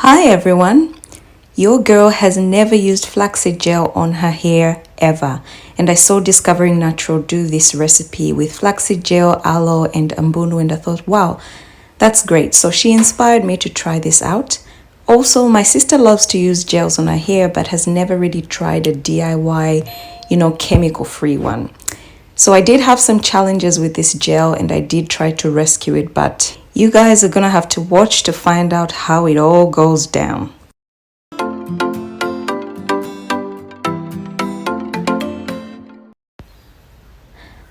Hi everyone! Your girl has never used flaxseed gel on her hair ever, and I saw Discovering Natural do this recipe with flaxseed gel, aloe and ambunu, and I thought, wow, that's great. So she inspired me to try this out. Also, my sister loves to use gels on her hair but has never really tried a DIY, chemical-free one. So I did have some challenges with this gel and I did try to rescue it, but you guys are gonna have to watch to find out how it all goes down.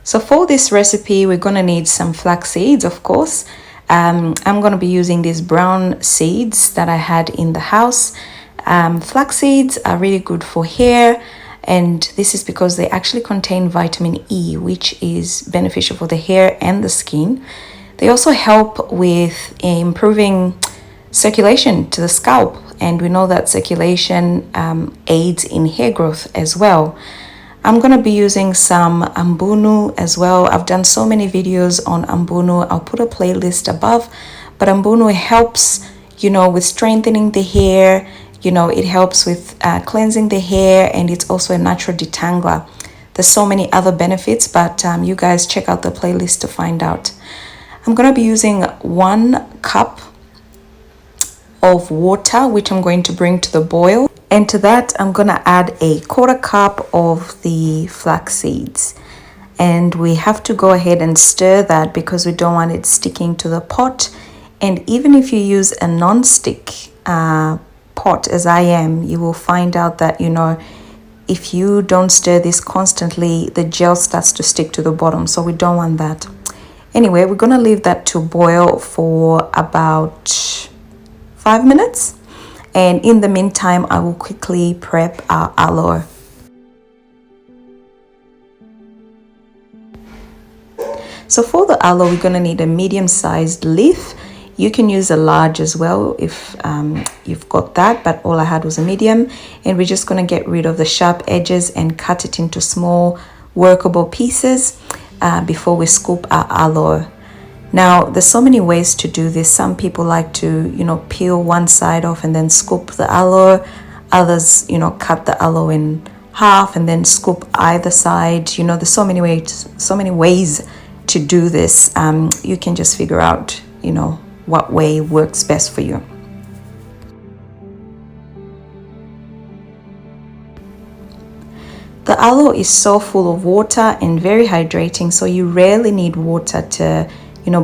So for this recipe, we're gonna need some flax seeds, of course. I'm gonna be using these brown seeds that I had in the house. Flax seeds are really good for hair, and this is because they actually contain vitamin E, which is beneficial for the hair and the skin. They also help with improving circulation to the scalp, and we know that circulation aids in hair growth as well. I'm going to be using some Ambunu as well. I've done so many videos on Ambunu. I'll put a playlist above, but Ambunu helps, with strengthening the hair. It helps with cleansing the hair, and it's also a natural detangler. There's so many other benefits, but you guys check out the playlist to find out. I'm going to be using 1 cup of water, which I'm going to bring to the boil. And to that, I'm going to add a 1/4 cup of the flax seeds. And we have to go ahead and stir that because we don't want it sticking to the pot. And even if you use a non-stick pot, as I am, you will find out that, if you don't stir this constantly, the gel starts to stick to the bottom. So we don't want that. Anyway, we're going to leave that to boil for about 5 minutes. And in the meantime, I will quickly prep our aloe. So for the aloe, we're going to need a medium-sized leaf. You can use a large as well if you've got that, but all I had was a medium. And we're just going to get rid of the sharp edges and cut it into small workable pieces before we scoop our aloe. Now, there's so many ways to do this. Some people like to, peel one side off and then scoop the aloe. Others, cut the aloe in half and then scoop either side. There's so many ways to do this. You can just figure out, what way works best for you. The aloe is so full of water and very hydrating, so you rarely need water to,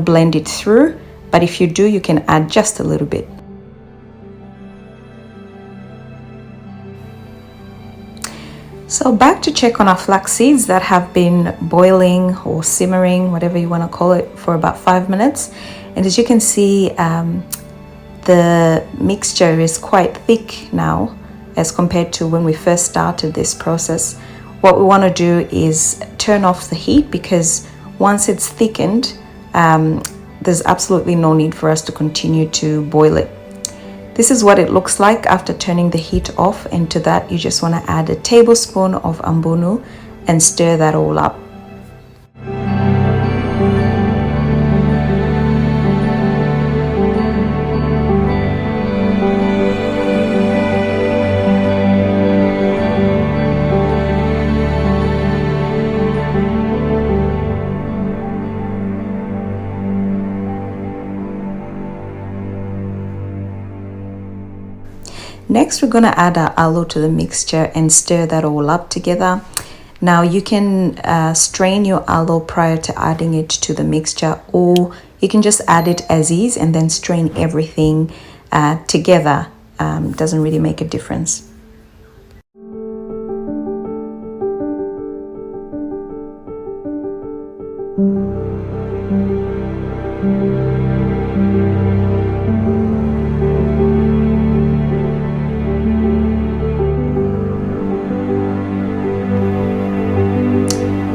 blend it through. But if you do, you can add just a little bit. So back to check on our flax seeds that have been boiling or simmering, whatever you want to call it, for about 5 minutes. And as you can see, the mixture is quite thick now as compared to when we first started this process. What we want to do is turn off the heat, because once it's thickened, there's absolutely no need for us to continue to boil it. This is what it looks like after turning the heat off, and to that you just want to add a tablespoon of ambunu and stir that all up. Next, we're going to add our aloe to the mixture and stir that all up together. Now, you can strain your aloe prior to adding it to the mixture, or you can just add it as is and then strain everything together. Doesn't really make a difference.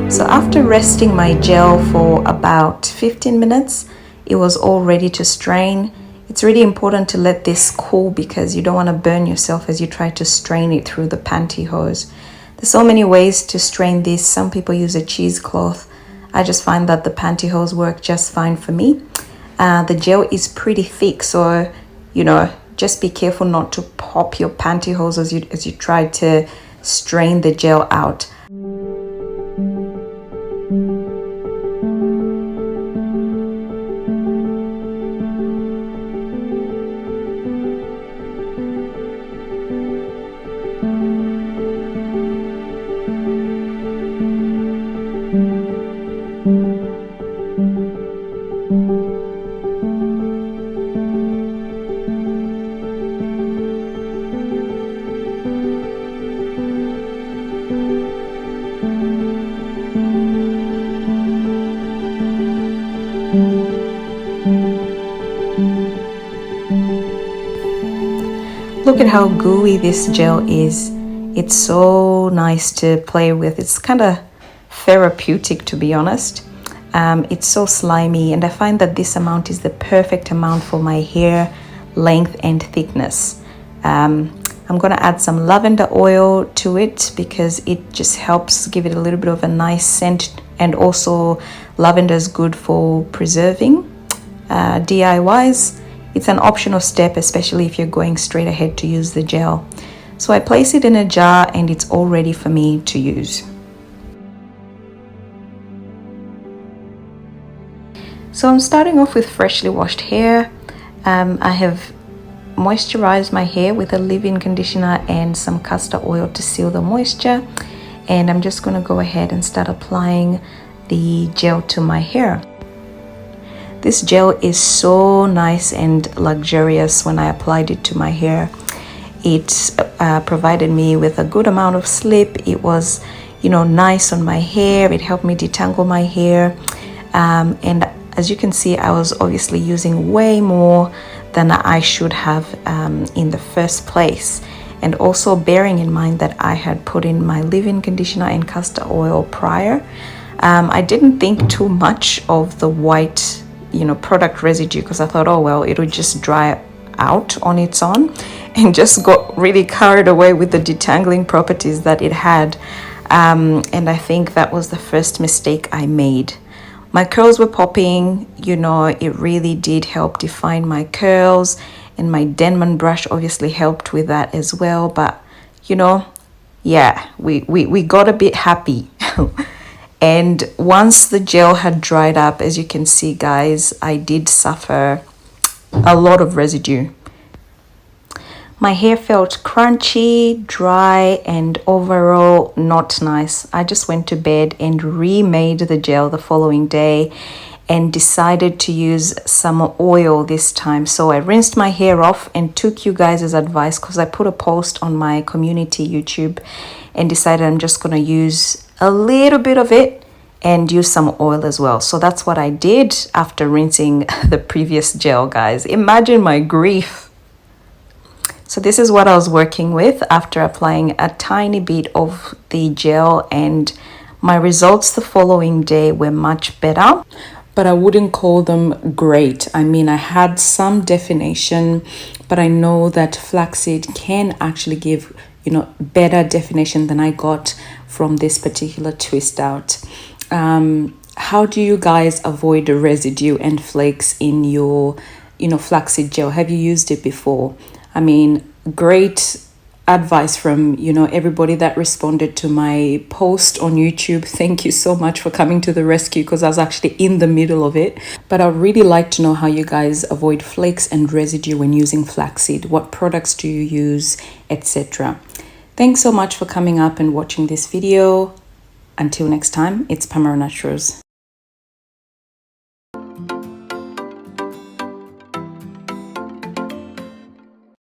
So after resting my gel for about 15 minutes, it was all ready to strain. It's really important to let this cool because you don't want to burn yourself as you try to strain it through the pantyhose. There's so many ways to strain this. Some people use a cheesecloth. I just find that the pantyhose work just fine for me. The gel is pretty thick, so just be careful not to pop your pantyhose as you try to strain the gel out. Look at how gooey this gel is. It's so nice to play with. It's kind of therapeutic, to be honest. It's so slimy, and I find that this amount is the perfect amount for my hair length and thickness. I'm gonna add some lavender oil to it because it just helps give it a little bit of a nice scent, and also lavender is good for preserving. DIYs, it's an optional step, especially if you're going straight ahead to use the gel. So I place it in a jar and it's all ready for me to use. So I'm starting off with freshly washed hair. I have moisturized my hair with a leave-in conditioner and some castor oil to seal the moisture. And I'm just going to go ahead and start applying the gel to my hair. This gel is so nice and luxurious when I applied it to my hair. It provided me with a good amount of slip. It was, nice on my hair. It helped me detangle my hair. And as you can see, I was obviously using way more than I should have in the first place. And also bearing in mind that I had put in my leave-in conditioner and castor oil prior. I didn't think too much of the white product residue because I thought, oh well, it'll just dry out on its own, and just got really carried away with the detangling properties that it had. And I think that was the first mistake I made. My curls were popping, it really did help define my curls, and my Denman brush obviously helped with that as well. But yeah, we got a bit happy. And once the gel had dried up, as you can see, guys, I did suffer a lot of residue. My hair felt crunchy, dry, and overall not nice. I just went to bed and remade the gel the following day and decided to use some oil this time. So I rinsed my hair off and took you guys' advice because I put a post on my community YouTube and decided I'm just going to use a little bit of it and use some oil as well. So that's what I did after rinsing the previous gel, guys. Imagine my grief. So this is what I was working with after applying a tiny bit of the gel, and my results the following day were much better, but I wouldn't call them great. I mean, I had some definition, but I know that flaxseed can actually give better definition than I got from this particular twist out. How do you guys avoid the residue and flakes in your flaxseed gel? Have you used it before? I mean, great advice from everybody that responded to my post on YouTube. Thank you so much for coming to the rescue, because I was actually in the middle of it. But I'd really like to know how you guys avoid flakes and residue when using flaxseed. What products do you use, etc. Thanks so much for coming up and watching this video. Until next time, it's Pamela Naturals.